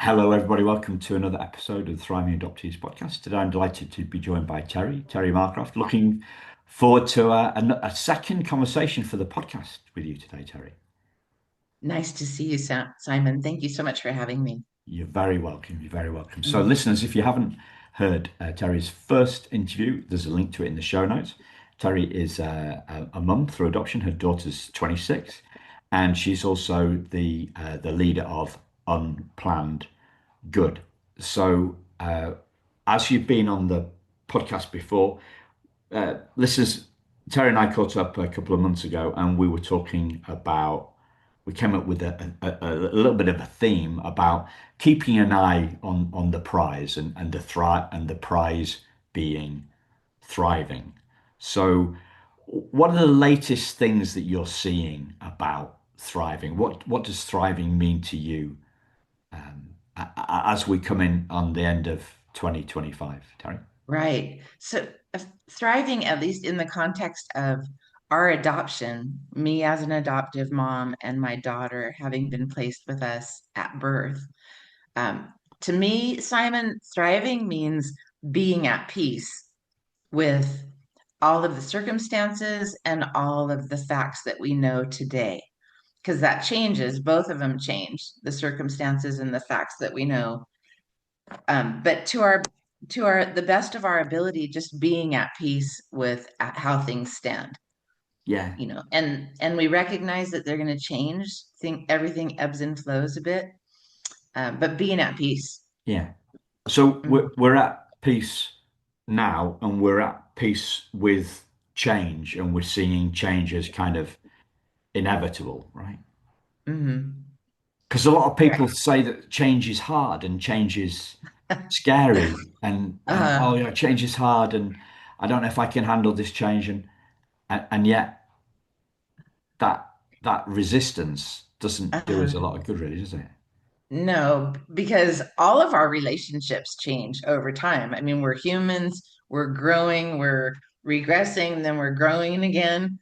Hello, everybody. Welcome to another episode of the Thriving Adoptees podcast. Today, I'm delighted to be joined by Terry Marcroft. Looking forward to a second conversation for the podcast with you today, Terry. Nice to see you, Simon. Thank you so much for having me. You're very welcome. You're very welcome. So, Mm. listeners, if you haven't heard Terry's first interview, there's a link to it in the show notes. Terry is a mum through adoption. Her daughter's 26, and she's also the leader of Unplanned Good. So, as you've been on the podcast before, listeners, Terry and I caught up a couple of months ago, and we were talking about. We came up with a little bit of a theme about keeping an eye on the prize and the prize being thriving. So, what are the latest things that you're seeing about thriving? What does thriving mean to you as we come in on the end of 2025, Terry? Right. So, thriving, at least in the context of our adoption, me as an adoptive mom and my daughter having been placed with us at birth. To me, Simon, thriving means being at peace with all of the circumstances and all of the facts that we know today. Because that changes, both of them change, the circumstances and the facts that we know. But to our the best of our ability, just being at peace with how things stand, Yeah, and we recognize that they're going to change. Think everything ebbs and flows a bit, but being at peace. yeah. So Mhm. we're at peace now, and we're at peace with change, and we're seeing change as kind of inevitable, right? Mhm. Because a lot of Right. people say that change is hard and change is scary, and oh Uh, yeah, change is hard, and I don't know if I can handle this change, and yet that that resistance doesn't do us a uh, lot of good, really, does it? no, because all of our relationships change over time. I mean, we're humans, we're growing, we're regressing, then we're growing again.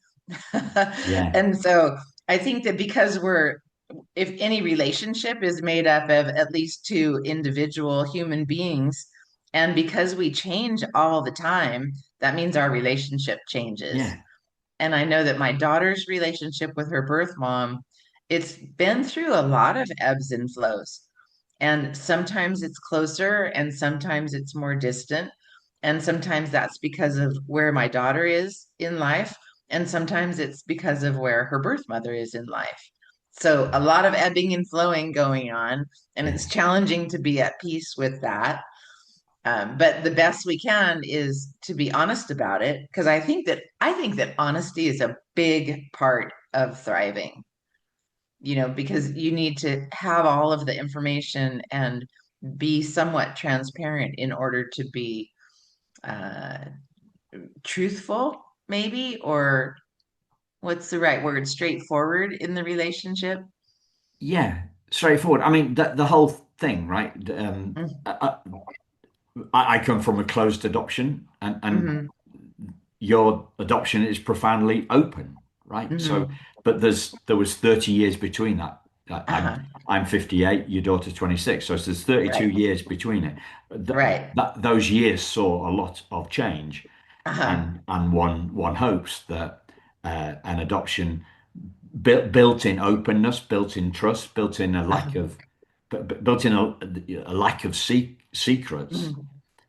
Yeah, And so I think that because if any relationship is made up of at least two individual human beings, and because we change all the time, that means our relationship changes. yeah, And I know that my daughter's relationship with her birth mom, it's been through a lot of ebbs and flows. And sometimes it's closer and sometimes it's more distant. And sometimes that's because of where my daughter is in life. And sometimes it's because of where her birth mother is in life. So a lot of ebbing and flowing going on. And it's yeah. challenging to be at peace with that. But the best we can is to be honest about it, because I think that honesty is a big part of thriving. Because you need to have all of the information and be somewhat transparent in order to be uh, truthful, maybe, or what's the right word? Straightforward in the relationship. Yeah, straightforward. I mean, the whole thing, right? I come from a closed adoption, and Mm-hmm. your adoption is profoundly open, right? So, Mm-hmm. but there was 30 years between that. Uh-huh. I'm 58, your daughter's 26, so there's 32 Right. years between it. Right. Those years saw a lot of change, Uh-huh. and one hopes that an adoption built in openness, built in trust, built in a Uh-huh. lack of built in a lack of secrets Mhm.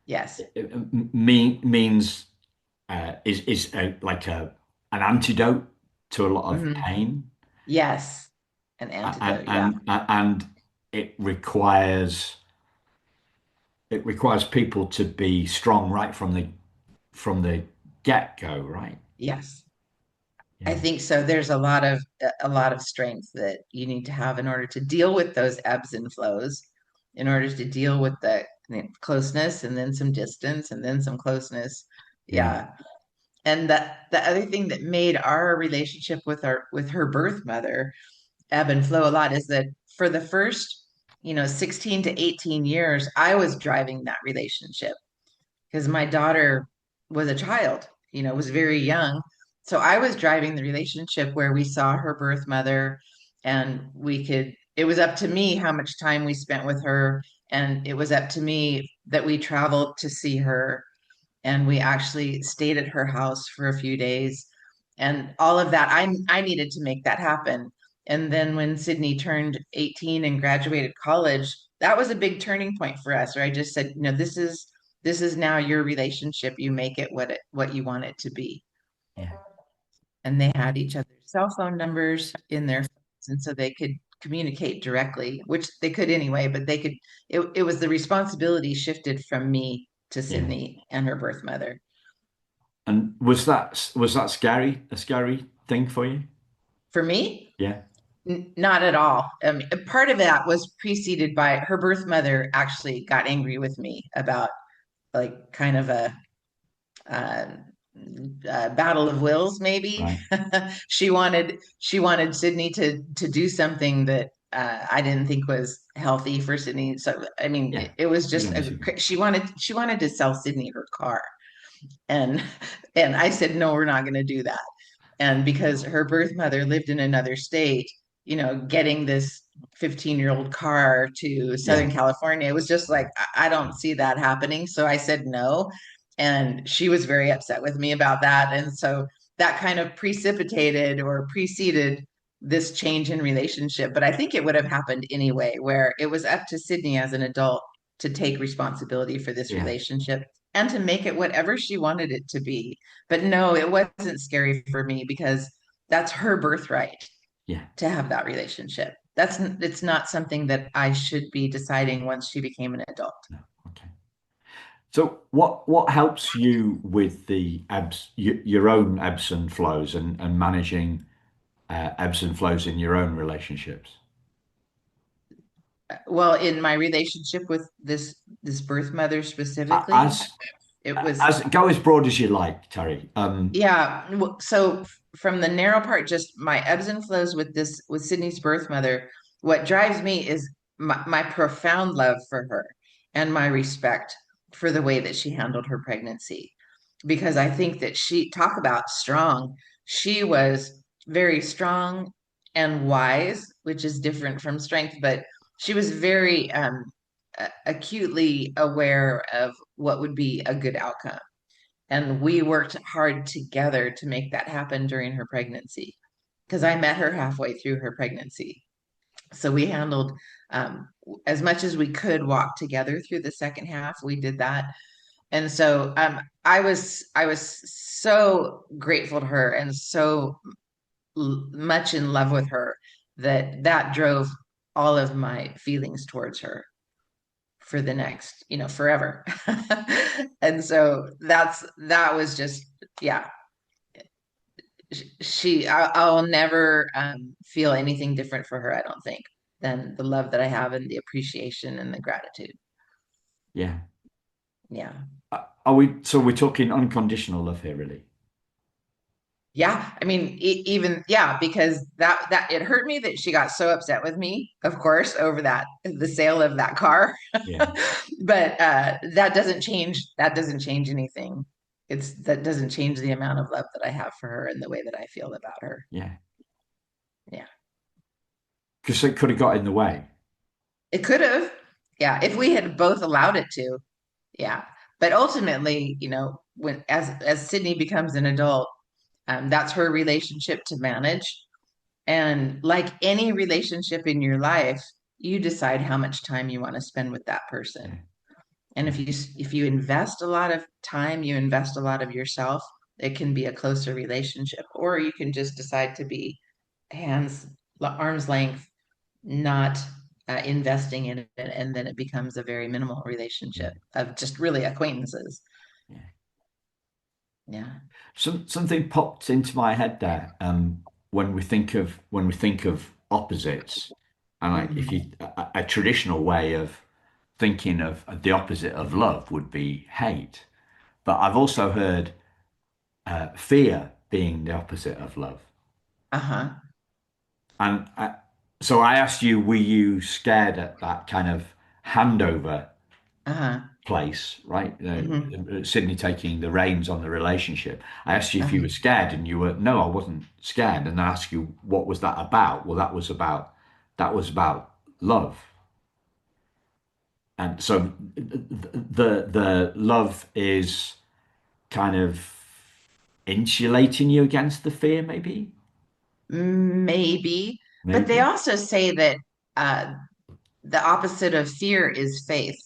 Yes. means is like an antidote to a lot of Hmm. pain, Yes. An antidote. Yeah. and it requires people to be strong right from the get-go, right? Yes. I Yeah, think so. There's a lot of strength that you need to have in order to deal with those ebbs and flows, in order to deal with the closeness and then some distance and then some closeness. yeah, Yeah. And that the other thing that made our relationship with her birth mother ebb and flow a lot is that for the first, 16 to 18 years, I was driving that relationship because my daughter was a child, was very young. So I was driving the relationship where we saw her birth mother and we could it was up to me how much time we spent with her, and it was up to me that we traveled to see her, and we actually stayed at her house for a few days, and all of that. I needed to make that happen. And then when Sydney turned 18 and graduated college, that was a big turning point for us, where I just said, this is now your relationship. You make it what you want it to be. Yeah, And they had each other's cell phone numbers in their phones, and so they could communicate directly, which they could anyway, but it was the responsibility shifted from me to yeah. Sydney and her birth mother. And was that scary? A scary thing for you? For me, Yeah, not at all. Part of that was preceded by her birth mother actually got angry with me about, like, kind of uh, battle of wills, maybe. right. She wanted Sydney to do something that I didn't think was healthy for Sydney. So I mean, Yeah, it was you just don't disagree. she wanted to sell Sydney her car, and and I said, no, we're not going to do that. And because her birth mother lived in another state, getting this 15-year-old car to Southern Yeah, California, it was just like, I don't see that happening. So I said no. And she was very upset with me about that. And so that kind of precipitated or preceded this change in relationship. But I think it would have happened anyway, where it was up to Sydney as an adult to take responsibility for this yeah, relationship and to make it whatever she wanted it to be. But no, it wasn't scary for me because that's her birthright yeah. to have that relationship. It's not something that I should be deciding once she became an adult. No, okay. So what helps you with the your own ebbs and flows and managing ebbs and flows in your own relationships? Well, in my relationship with this birth mother specifically, As it was as go as broad as you like, Terry. yeah. So from the narrow part, just my ebbs and flows with Sydney's birth mother, what drives me is my profound love for her and my respect for the way that she handled her pregnancy. Because I think that talk about strong. She was very strong and wise, which is different from strength, but she was very acutely aware of what would be a good outcome. And we worked hard together to make that happen during her pregnancy, because I met her halfway through her pregnancy. So we handled, as much as we could, walk together through the second half. We did that. And so I was so grateful to her and so much in love with her that drove all of my feelings towards her for the next, forever. And so that was just, yeah. I'll never feel anything different for her, I don't think, than the love that I have and the appreciation and the gratitude. Yeah. Yeah. Are we? So we're talking unconditional love here, really? Yeah, I mean, even yeah, because that it hurt me that she got so upset with me, of course, over the sale of that car. Yeah. But that doesn't change anything. That doesn't change the amount of love that I have for her and the way that I feel about her. Yeah. Yeah. Because it could have got in the way. It could have. Yeah, if we had both allowed it to. Yeah. But ultimately, when as Sydney becomes an adult, that's her relationship to manage. And like any relationship in your life, you decide how much time you want to spend with that person. Yeah. And Yeah. if you invest a lot of time, you invest a lot of yourself, it can be a closer relationship. Or you can just decide to be arm's length, not investing in it, and then it becomes a very minimal Yeah. relationship of just really acquaintances. Yeah. Yeah. Something popped into my head there. When we think of opposites, and like if Mhm. you a traditional way of thinking of the opposite of love would be hate, but I've also heard fear being the opposite of love. Uh-huh. And so I asked you, were you scared at that kind of handover Uh-huh. place, right? Hmm. Sydney taking the reins on the relationship. I asked you if you Uh-huh. were scared, and you were, no, I wasn't scared. And I asked you, what was that about? Well, that was about that was about love. And so the love is kind of insulating you against the fear, maybe? Maybe, but they Maybe. also say that uh, the opposite of fear is faith.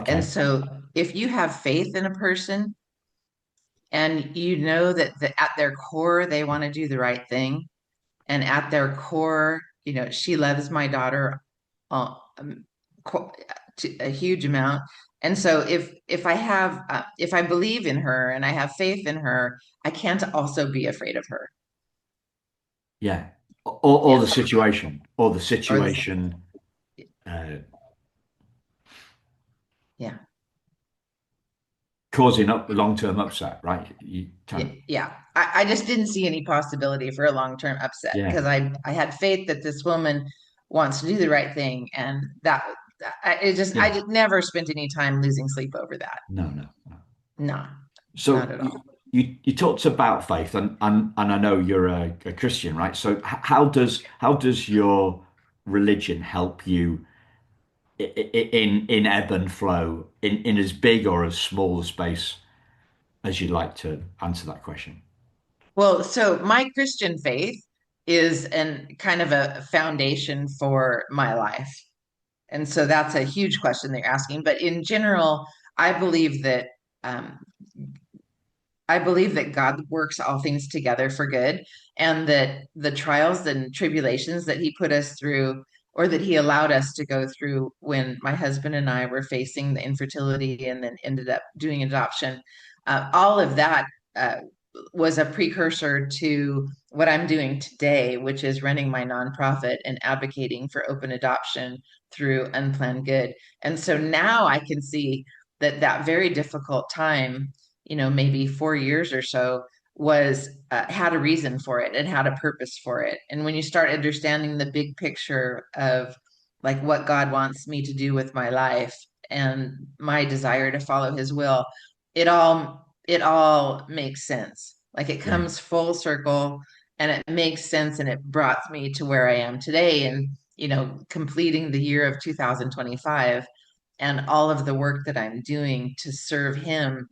And Okay. so if you have faith in a person and you know that at their core they want to do the right thing, and at their core, she loves my daughter uh, um, qu- to a huge amount. And so if I believe in her and I have faith in her, I can't also be afraid of her. Yeah. Or Yeah. the situation, or the Or this, situation uh, yeah. causing up long-term upset, right? You kind Yeah, of, yeah. I just didn't see any possibility for a long-term upset yeah, because I had faith that this woman wants to do the right thing, and I yeah. just never spent any time losing sleep over that. No, no, no. No, not So at all. you talked about faith, and I know you're a Christian, right? So how does your religion help you in ebb and flow in as big or as small a space as you'd like to answer that question? Well, so my Christian faith is an kind of a foundation for my life. And so that's a huge question they're asking. But in general, I believe that um, I believe that God works all things together for good, and that the trials and tribulations that He put us through, or that He allowed us to go through when my husband and I were facing the infertility and then ended up doing adoption, all of that uh, was a precursor to what I'm doing today, which is running my nonprofit and advocating for open adoption through Unplanned Good. And so now I can see that very difficult time, maybe 4 years or so, was had a reason for it and had a purpose for it. And when you start understanding the big picture of like what God wants me to do with my life and my desire to follow his will, it all makes sense. Like it Yeah, comes full circle and it makes sense and it brought me to where I am today and completing the year of 2025 and all of the work that I'm doing to serve him,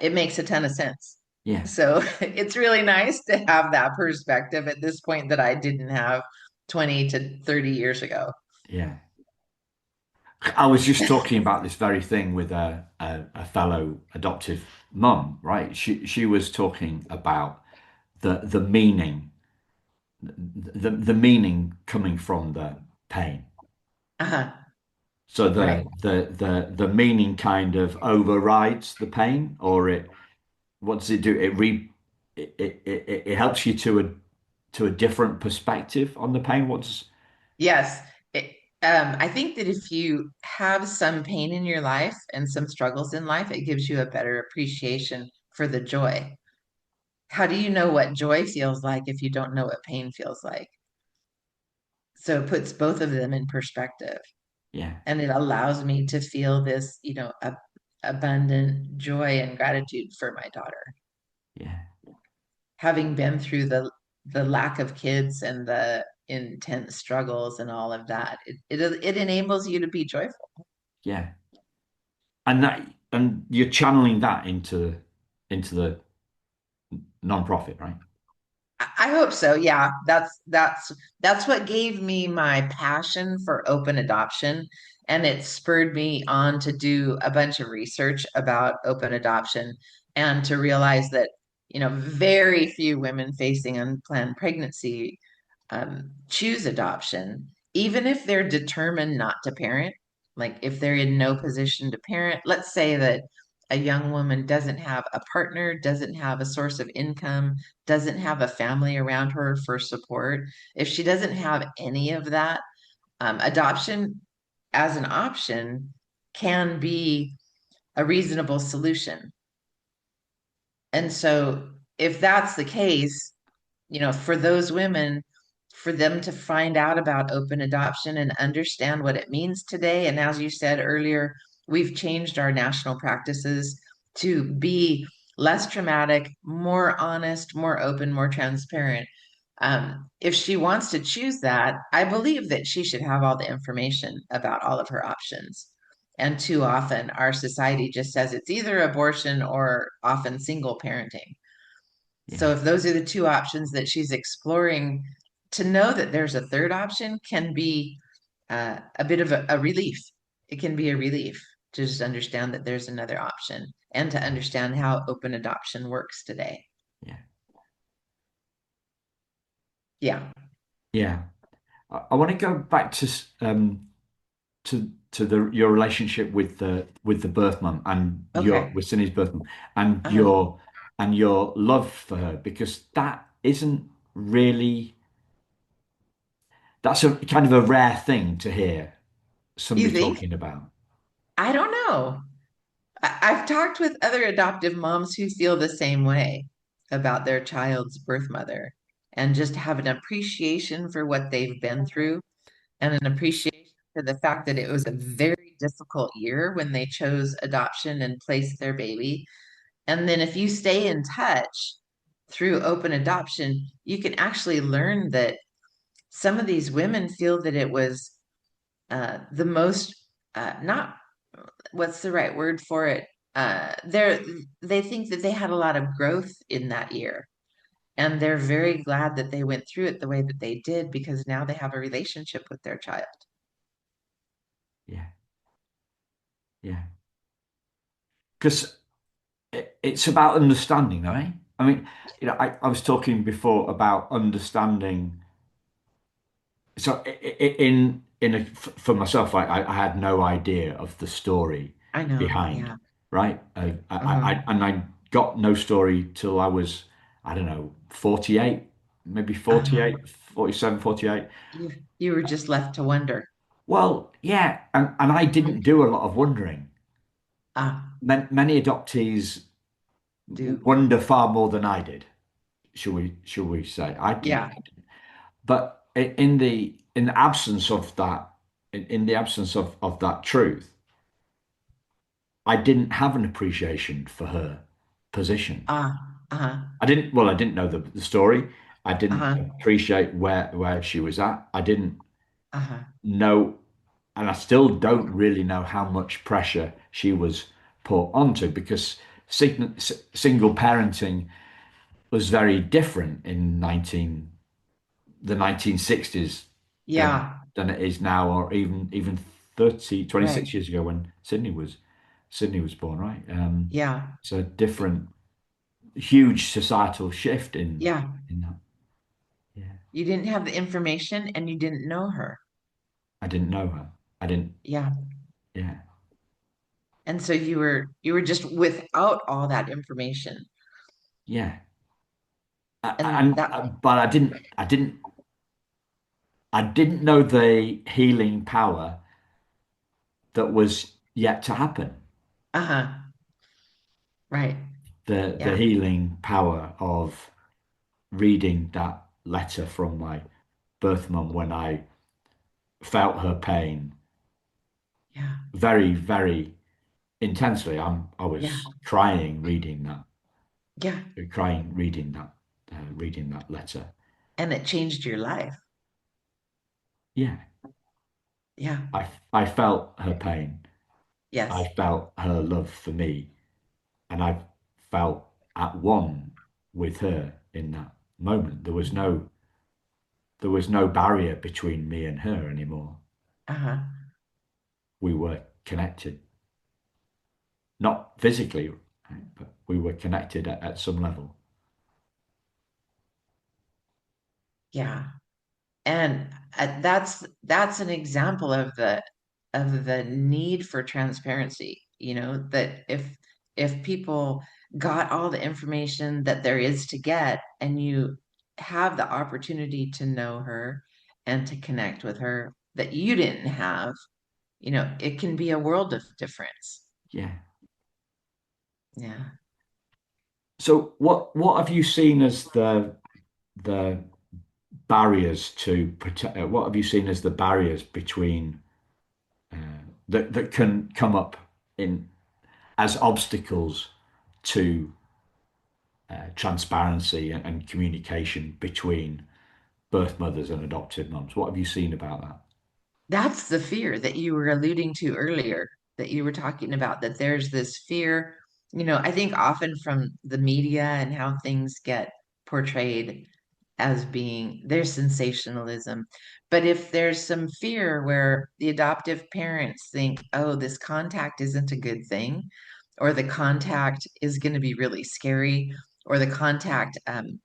it makes a ton of sense. yeah, So it's really nice to have that perspective at this point that I didn't have 20 to 30 years ago. yeah. I was just talking about this very thing with a fellow adoptive mum, right? She was talking about the meaning, the meaning coming from the pain. Uh-huh. So Right. the meaning kind of overrides the pain, or what does it do? It helps you to a different perspective on the pain. What's Yes. It, I think that if you have some pain in your life and some struggles in life, it gives you a better appreciation for the joy. How do you know what joy feels like if you don't know what pain feels like? So it puts both of them in perspective. yeah, And it allows me to feel this, abundant joy and gratitude for my daughter. yeah, Having been through the lack of kids and the intense struggles and all of that, it enables you to be joyful. yeah, and you're channeling that into the non-profit, right? I hope so. Yeah, that's what gave me my passion for open adoption, and it spurred me on to do a bunch of research about open adoption and to realize that, very few women facing unplanned pregnancy choose adoption, even if they're determined not to parent. Like if they're in no position to parent, let's say that a young woman doesn't have a partner, doesn't have a source of income, doesn't have a family around her for support. If she doesn't have any of that, adoption as an option can be a reasonable solution. And so if that's the case, for those women, for them to find out about open adoption and understand what it means today. And as you said earlier, we've changed our national practices to be less traumatic, more honest, more open, more transparent. If she wants to choose that, I believe that she should have all the information about all of her options. And too often, our society just says it's either abortion or often single parenting. So Yeah, if those are the two options that she's exploring, to know that there's a third option can be a bit of a relief. It can be a relief to just understand that there's another option and to understand how open adoption works today. yeah, Yeah. yeah. I want to go back to the your relationship with the birth mum and your Okay. with Cindy's birth mum and Uh-huh. your love for her because that isn't really that's a kind of a rare thing to hear You somebody think? talking about. I don't know. I've talked with other adoptive moms who feel the same way about their child's birth mother and just have an appreciation for what they've been through and an appreciation for the fact that it was a very difficult year when they chose adoption and placed their baby. And then if you stay in touch through open adoption, you can actually learn that some of these women feel that it was the most not what's the right word for it? They think that they had a lot of growth in that year. And they're very glad that they went through it the way that they did because now they have a relationship with their child. Yeah, yeah. Because it's about understanding, right? I mean, I was talking before about understanding. So for myself, I had no idea of the story I know. behind, Yeah. right? Uh-huh. I got no story till I was, I don't know, 48, maybe Uh-huh. 48, 47, 48. You were just left to wonder. Well, yeah, and I didn't do a lot of wondering. Ah, Many adoptees do. wonder far more than I did, should we say? I didn't. Yeah. But in the absence of that, in the absence of that truth, I didn't have an appreciation for her position. Ah, uh-huh. I didn't know the story. I didn't Uh-huh. appreciate where she was at. I didn't Uh-huh. know, and I still don't really know how much pressure she was put onto because single parenting was very different in the 1960s Yeah. than it is now, or even 30, Right. 26 years ago when Sydney was born, right? Yeah. It's a different, huge societal shift Yeah. in that. Yeah, You didn't have the information and you didn't know her. I didn't know her. I didn't. Yeah. Yeah, And so you were just without all that information. yeah. And that, But I didn't know the healing power that was yet to happen. uh-huh. Right. The Yeah. healing power of reading that letter from my birth mum when I felt her pain Yeah. very, very intensely. I Yeah. was crying Yeah. reading that letter. And it changed your life. Yeah, Yeah. I felt her pain. I Yes. felt her love for me, and I felt at one with her in that moment. There was no barrier between me and her anymore. Uh-huh. We were connected, not physically, right, but we were connected at some level. Yeah. And that's an example of the need for transparency, that if people got all the information that there is to get and you have the opportunity to know her and to connect with her that you didn't have, it can be a world of difference. Yeah. Yeah. So what have you seen as the barriers to protect? What have you seen as the barriers between that can come up in as obstacles to transparency and communication between? birth mothers and adoptive mums? What have you seen about that? That's the fear that you were alluding to earlier, that you were talking about, that there's this fear, I think often from the media and how things get portrayed as being there's sensationalism. But if there's some fear where the adoptive parents think, oh, this contact isn't a good thing, or the contact is going to be really scary, or the contact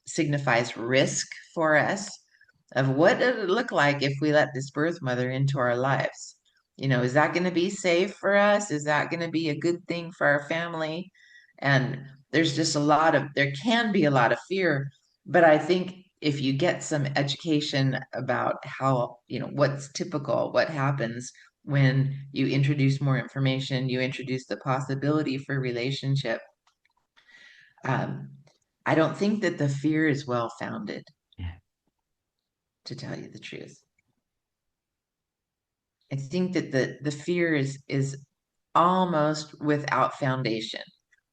signifies risk for us of what does it look like if we let this birth mother into our lives? Is that going to be safe for us? Is that going to be a good thing for our family? And there's just there can be a lot of fear, but I think if you get some education about how, what's typical, what happens when you introduce more information, you introduce the possibility for relationship, um, I don't think that the fear is well founded, Yeah, to tell you the truth. I think that the fear is almost without foundation.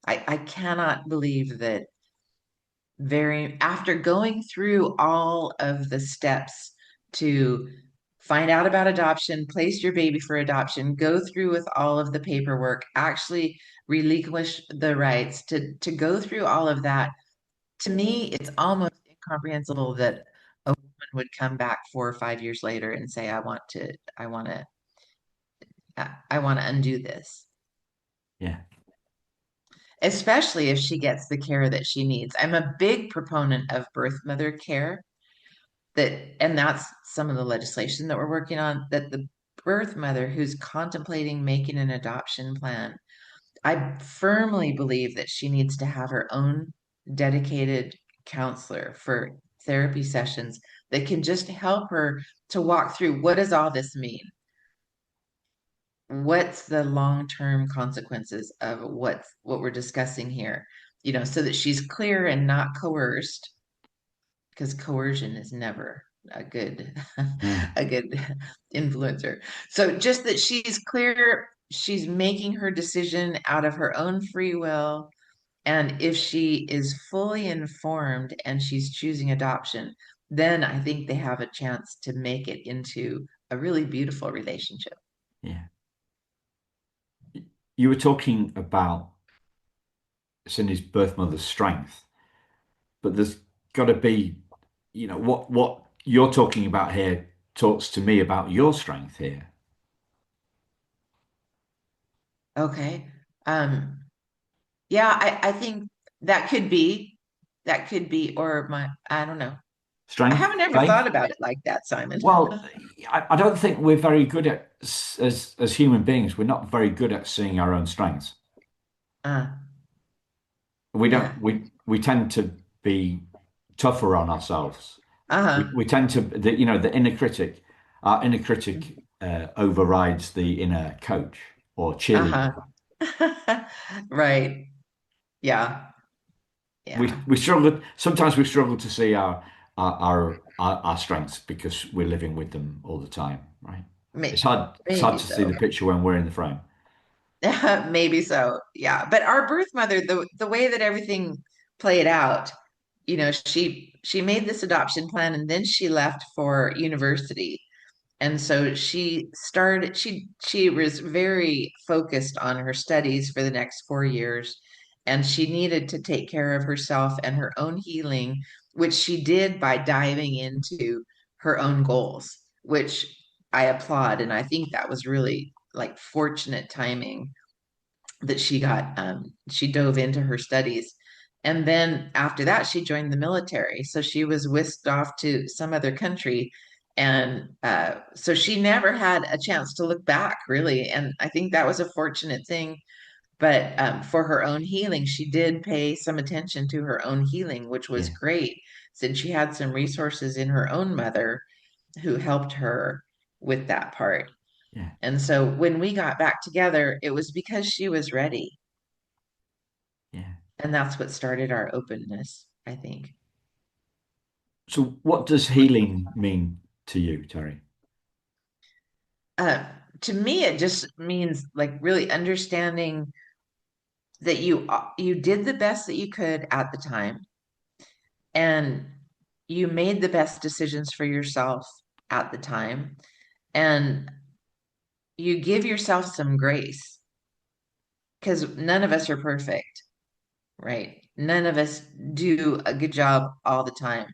I cannot believe that very after going through all of the steps to find out about adoption, place your baby for adoption, go through with all of the paperwork, actually relinquish the rights to go through all of that. To me, it's almost incomprehensible that a woman would come back 4 or 5 years later and say, I want to undo this, yeah, especially if she gets the care that she needs. I'm a big proponent of birth mother care and that's some of the legislation that we're working on, that the birth mother who's contemplating making an adoption plan, I firmly believe that she needs to have her own dedicated counselor for therapy sessions that can just help her to walk through, what does all this mean? What's the long-term consequences of what we're discussing here? So that she's clear and not coerced, because coercion is never a good yeah, a good influencer. So just that she's clear, she's making her decision out of her own free will, and if she is fully informed and she's choosing adoption, then I think they have a chance to make it into a really beautiful relationship. yeah. You were talking about Cindy's birth mother's strength, but there's got to be, what you're talking about here talks to me about your strength here. Okay. Um, yeah, I think that could be, or I don't know. I Strength, haven't ever thought faith. about it like that, Simon. Well, I don't think we're very good at, as human beings, we're not very good at seeing our own strengths. Uh, We yeah. don't, we tend to be tougher on ourselves. Uh-huh. We tend to, the inner critic, our inner critic overrides the inner coach or cheerleader. Uh-huh. Right. Yeah. Yeah. We struggle, sometimes we struggle to see our strengths because we're living with them all the time, right? May It's hard Maybe to see so. the picture when we're in the frame. Maybe so. Yeah. But our birth mother, the way that everything played out, she made this adoption plan and then she left for university. And so she was very focused on her studies for the next 4 years, and she needed to take care of herself and her own healing, which she did by diving into her own goals, which I applaud. And I think that was really like fortunate timing that she dove into her studies. And then after that, she joined the military. So she was whisked off to some other country. And so she never had a chance to look back, really. And I think that was a fortunate thing. But for her own healing, she did pay some attention to her own healing, which was Yeah, great, since she had some resources in her own mother who helped her with that part. yeah, And so when we got back together, it was because she was ready. yeah. And that's what started our openness, I think. So what does healing mean to you, Terry? Uh, to me, it just means like really understanding that you did the best that you could at the time, and you made the best decisions for yourself at the time, and you give yourself some grace because none of us are perfect, right? None of us do a good job all the time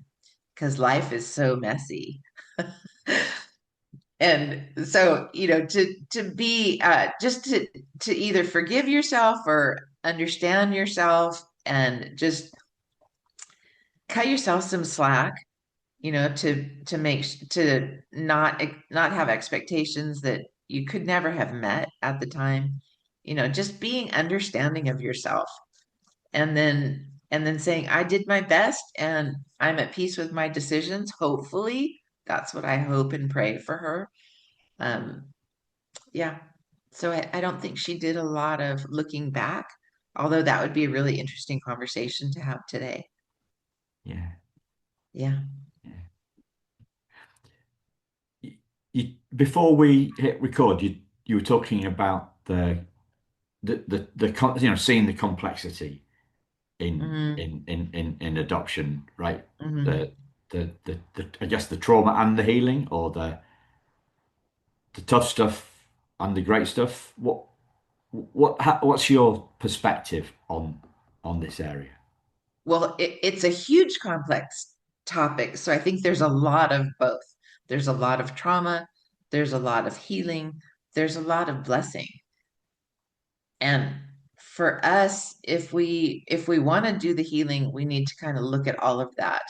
because life is so messy. And so, to be just to either forgive yourself or understand yourself and just cut yourself some slack, to not have expectations that you could never have met at the time. Just being understanding of yourself, and then saying, I did my best and I'm at peace with my decisions. Hopefully, that's what I hope and pray for her. Um, yeah. So I don't think she did a lot of looking back, although that would be a really interesting conversation to have today. Yeah. Yeah. Yeah. Before we hit record, you were talking about seeing the complexity Hmm. in adoption, right? Hmm. The I guess the trauma and the healing, or the tough stuff and the great stuff. What's your perspective on this area? Well, it's a huge complex topic. So I think there's a lot of both. There's a lot of trauma, there's a lot of healing, there's a lot of blessing. And for us, if we want to do the healing, we need to kind of look at all of that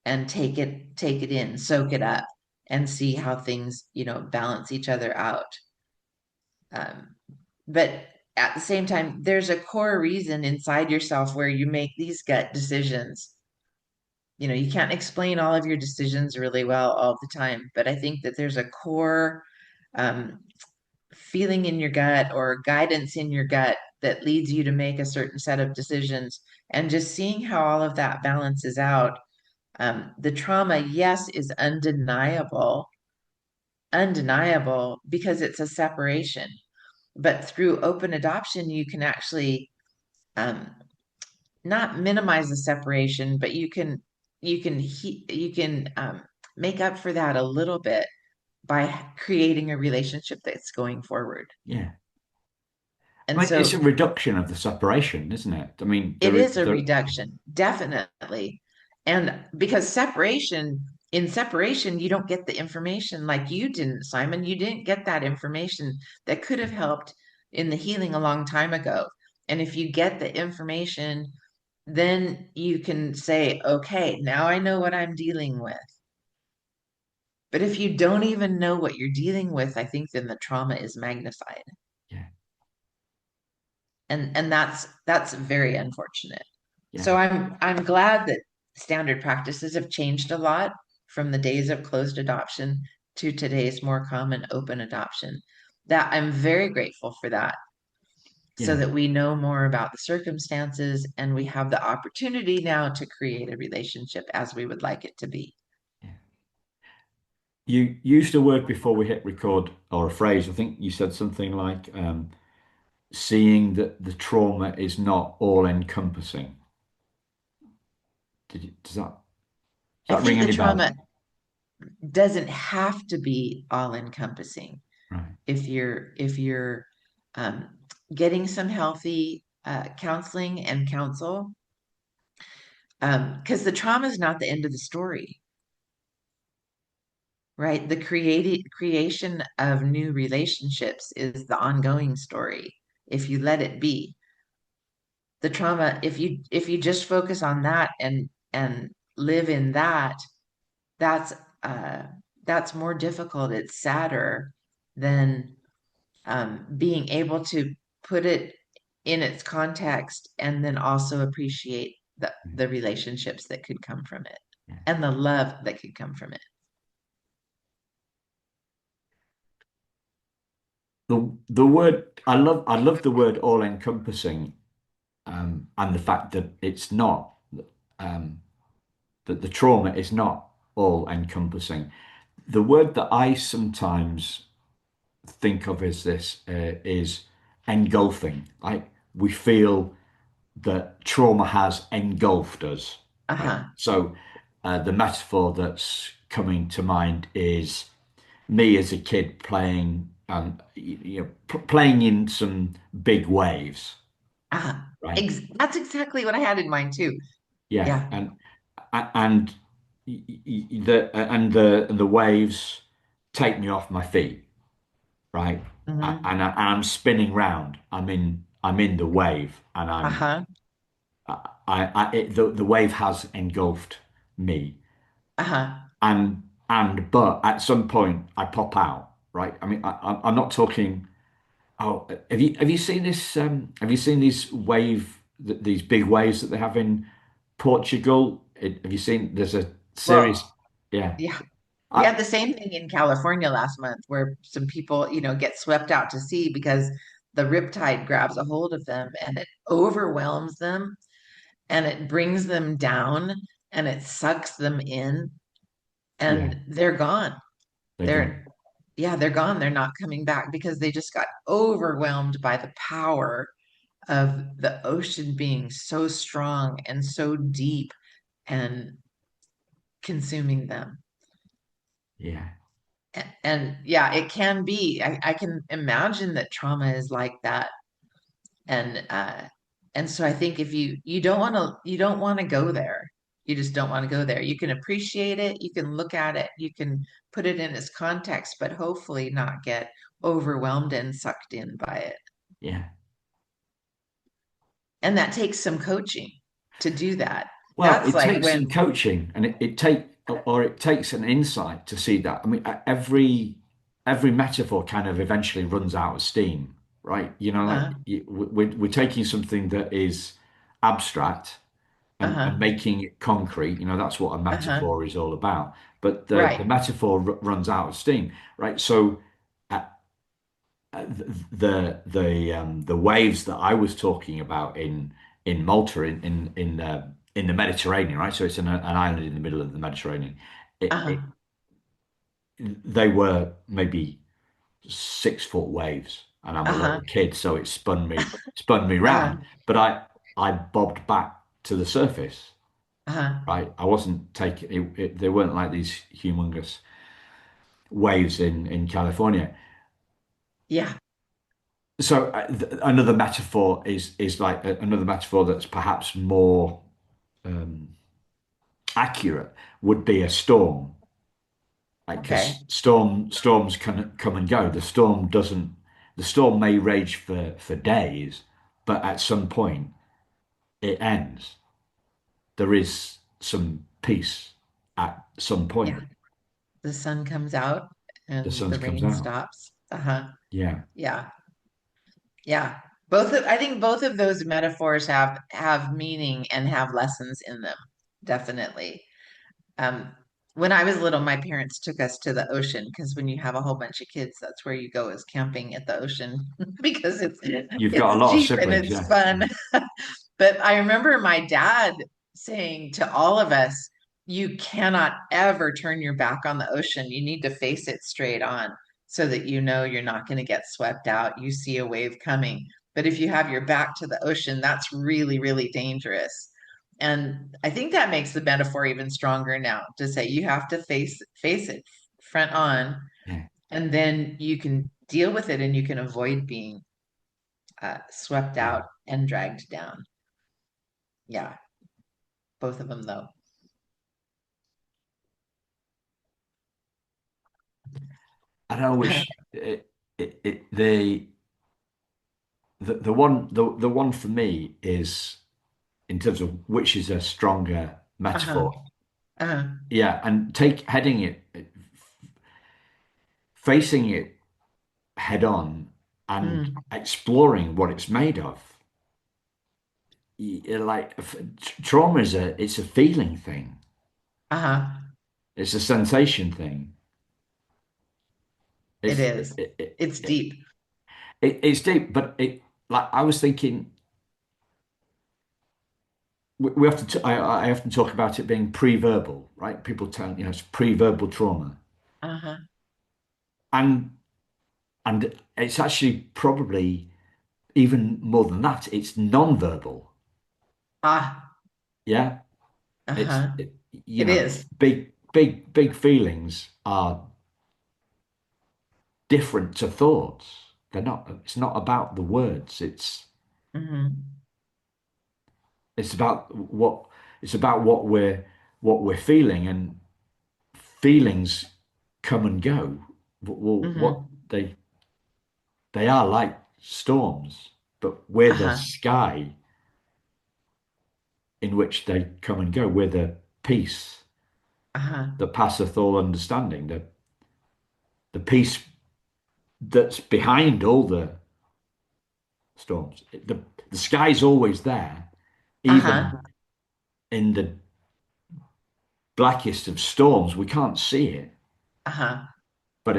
and take it in, soak it up, and see how things, balance each other out. Um, but at the same time, there's a core reason inside yourself where you make these gut decisions. You can't explain all of your decisions really well all the time, but I think that there's a core um, feeling in your gut or guidance in your gut that leads you to make a certain set of decisions. And just seeing how all of that balances out. The trauma, yes, is undeniable because it's a separation. But through open adoption, you can actually um, not minimize the separation, but you can make up for that a little bit by creating a relationship that's going forward. Yeah. I And mean, it's a so reduction of the separation, isn't it? I mean, it is a reduction, definitely. And because in separation, you don't get the information like you didn't, Simon. You didn't get that information that could have helped in the healing a long time ago. And if you get the information, then you can say, okay, now I know what I'm dealing with. But if you don't even know what you're dealing with, I think then the trauma is magnified. yeah, And that's very unfortunate. So yeah, I'm glad that standard practices have changed a lot from the days of closed adoption to today's more common open adoption. That I'm very grateful for that, so yeah, that we know more about the circumstances and we have the opportunity now to create a relationship as we would like it to be. yeah. You used a word before we hit record, or a phrase. I think you said something like seeing that the trauma is not all encompassing. Does I that ring think the any bells? trauma doesn't have to be all encompassing. Right. If you're um, getting some healthy counseling and counsel, because the trauma is not the end of the story, right? The creation of new relationships is the ongoing story. If you let it be, the trauma, if you just focus on that and live in that, that's uh, that's more difficult. It's sadder than being able to put it in its context and then also appreciate the relationships that could come from it Yeah. and the love that could come from it. The word I love the word all encompassing, and the fact that it's not, um, that the trauma is not all encompassing. The word that I sometimes think of as this is engulfing. Like, we feel that trauma has engulfed us, right? Uh-huh. So the metaphor that's coming to mind is me as a kid playing, playing in some big waves, right? That's exactly what I had in mind too. Yeah, Yeah. and the waves take me off my feet, right? Hmm. And I'm spinning round. I'm in the wave, and Uh-huh. the wave has engulfed me, Uh-huh. but at some point I pop out, right? I'm not talking. Oh, have you seen this? Have you seen these these big waves that they have in Portugal? Have you seen? There's a series. Well, Yeah, yeah. We I, had the same thing in California last month where some people, get swept out to sea because the riptide grabs a hold of them and it overwhelms them and it brings them down and it sucks them in yeah, and they're gone. they're gone. They're, yeah, they're gone. They're not coming back because they just got overwhelmed by the power of the ocean being so strong and so deep and consuming them. Yeah, And yeah, it can be. I can imagine that trauma is like that. And so I think if you don't want to go there. You just don't want to go there. You can appreciate it, you can look at it, you can put it in its context, but hopefully not get overwhelmed and sucked in by it. yeah. And that takes some coaching to do that. Well, That's it like takes some when, coaching, and it takes an insight to see that. Every metaphor kind of eventually runs out of steam, right? uh, We're taking something that is abstract and uh-huh, making it concrete. That's what a uh-huh, metaphor is all about. But the right, metaphor runs out of steam, right? So uh, the waves that I was talking about in Malta in the Mediterranean, right? So it's an island in the middle of the Mediterranean. It, uh-huh, it they were maybe 6 foot waves, and I'm a little uh-huh, kid, so it spun me uh-huh, round. But I bobbed back to the surface, uh-huh, right? I wasn't taking they weren't like these humongous waves in California. yeah, So another metaphor is like another metaphor that's perhaps more um, accurate would be a storm, like okay, because storms can come and go. The storm may rage for days, but at some point it ends. There is some peace at some yeah. point. The sun comes out The and sun the comes rain out. stops. Uh-huh. Yeah, Yeah. Yeah. I think both of those metaphors have meaning and have lessons in them. Definitely. Um, when I was little, my parents took us to the ocean because when you have a whole bunch of kids, that's where you go is camping at the ocean because you've got a it's lot of cheap and siblings. it's Yeah, fun. yeah, But I remember my dad saying to all of us, you cannot ever turn your back on the ocean. You need to face it straight on so that you know you're not going to get swept out. You see a wave coming. But if you have your back to the ocean, that's really, really dangerous. And I think that makes the metaphor even stronger now to say you have to face it front on, yeah. and then you can deal with it and you can avoid being swept Yeah. out and dragged down. Yeah, both of them though. And I wish the one for me is in terms of which is a stronger Uh-huh. metaphor. Uh-huh. Yeah, and take heading it, facing it head on, and Mm. exploring what it's made of. Like trauma is it's a feeling thing. Uh-huh. It's a sensation thing. It It's is. It's deep. it's deep, but it like I was thinking we have to. I often talk about it being pre-verbal, right? People tell it's pre-verbal trauma, Uh-huh. and it's actually probably even more than that. It's non-verbal. Ah. Yeah, it's Uh-huh. you It know, is. big feelings are different to thoughts. They're not, it's not about the words. Hmm. It's about what, it's about what we're feeling, and feelings come and go. Well, what Hmm. they are like storms, but we're the Uh-huh. sky in which they come and go. We're the peace Uh-huh. that passeth all understanding, the peace that's behind all the storms. The sky's always there, Uh-huh. even in the blackest of storms. We can't see it, Uh-huh. but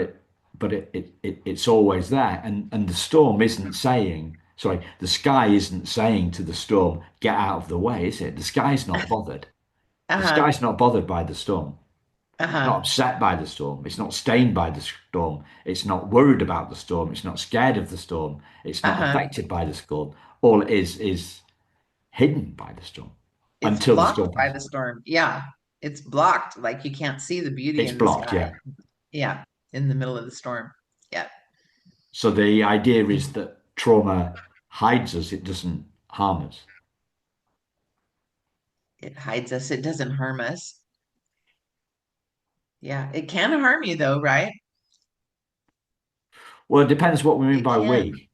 it's always there. And the storm isn't saying, sorry, the sky isn't saying to the storm, get out of the way, is it? The sky's not bothered. The Uh-huh. sky's not bothered by the storm. Not Uh-huh. upset by the storm. It's not stained by the storm. It's not worried about the storm. It's not scared of the storm. It's not Uh-huh. affected by the storm. All it is hidden by the storm It's until the blocked storm by passes. the storm. Yeah. It's blocked. Like you can't see the beauty It's in the blocked, sky. yeah. Yeah. In the middle of the storm. Yeah. So the idea is that trauma hides us, it doesn't harm us. It hides us. It doesn't harm us. Yeah. It can harm you though, right? Well, it depends what we mean It by can. we.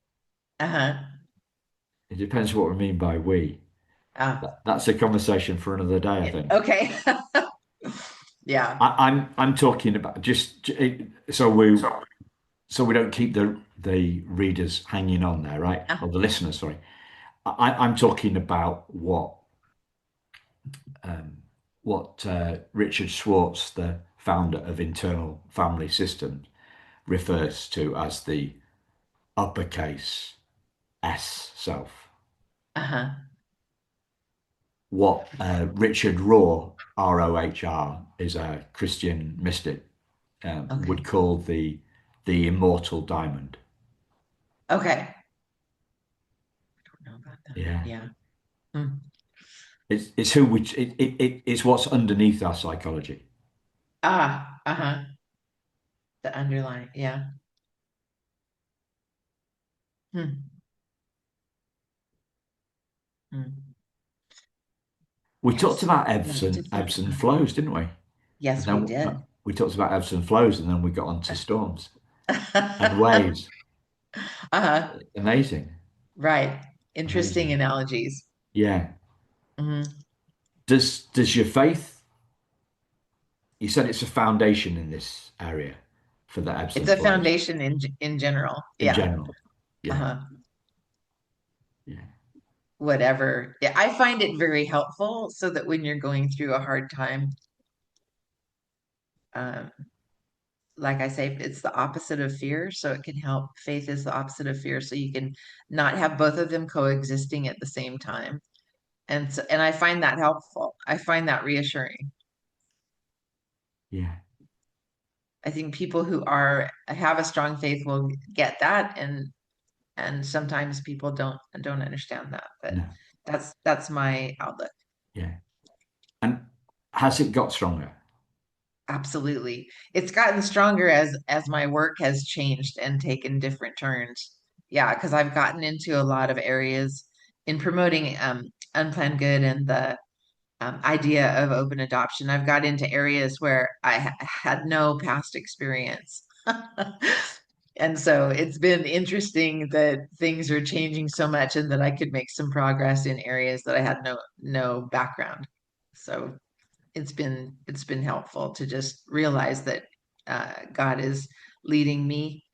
Uh-huh. It depends what we mean by we. Ah. That's a conversation for another day, I Yeah. think. Okay. Yeah. I'm talking about just so we don't keep the readers hanging on there, right? Uh, Or the listeners, sorry. I'm talking about um, what Richard Schwartz, the founder of Internal Family Systems, refers to as the uppercase S self. uh-huh. What Richard Rohr, is a Christian mystic, would Okay. call the immortal diamond. Okay. Know about that. Yeah. Yeah. Hmm. It's who we it's what's underneath our psychology. Ah, uh-huh. The underline. Yeah. Hmm. Hmm. We talked Yes. about Lots of different. ebbs and flows, didn't we? And Yes, we then did. we talked about ebbs and flows, and then we got onto storms and waves. Uh-huh. Amazing, Right. Interesting amazing. analogies. Yeah. Hmm. Does your faith? You said it's a foundation in this area for the ebbs It's and a flows foundation in general. in Yeah. general. Yeah, Uh-huh. yeah, Whatever. Yeah, I find it very helpful so that when you're going through a hard time, um, like I say, it's the opposite of fear, so it can help. Faith is the opposite of fear, so you can not have both of them coexisting at the same time. And I find that helpful. I find that reassuring. yeah, I think people who are have a strong faith will get that, and sometimes people don't understand that. But no, that's my outlook. yeah. And has it got stronger? Absolutely. It's gotten stronger as my work has changed and taken different turns. Yeah, because I've gotten into a lot of areas in promoting Unplanned Good and the idea of open adoption. I've got into areas where I had no past experience. And so it's been interesting that things are changing so much and that I could make some progress in areas that I had no background. So it's been helpful to just realize that God is leading me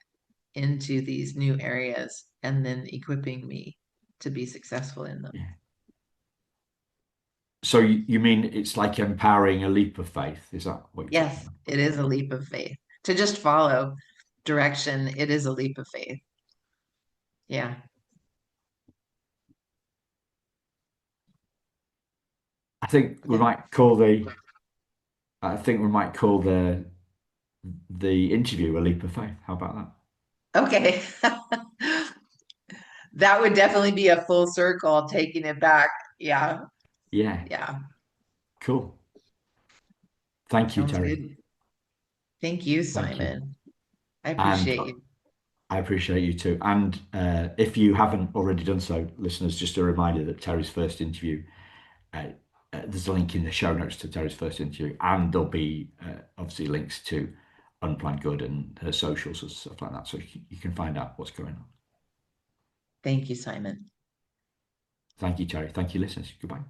into these new areas and then equipping me to be successful in them. Yeah. So you mean it's like empowering a leap of faith? Is that what you're talking Yes, about? it is a leap of faith. To just follow direction, it is a leap of faith. Yeah. I think we Okay. might call the interview a leap of faith. How about that? Okay. That would definitely be a full circle taking it back. Yeah. Yeah, Yeah. cool. Thank you, Sounds Terry. good. Thank you, Thank you. Simon. I And appreciate you. I appreciate you too. And if you haven't already done so, listeners, just a reminder that Terry's first interview, uh, there's a link in the show notes to Terry's first interview, and there'll be obviously links to Unplanned Good and her socials and stuff like that, so you can find out what's going on. Thank you, Simon. Thank you, Terry. Thank you, listeners. Goodbye.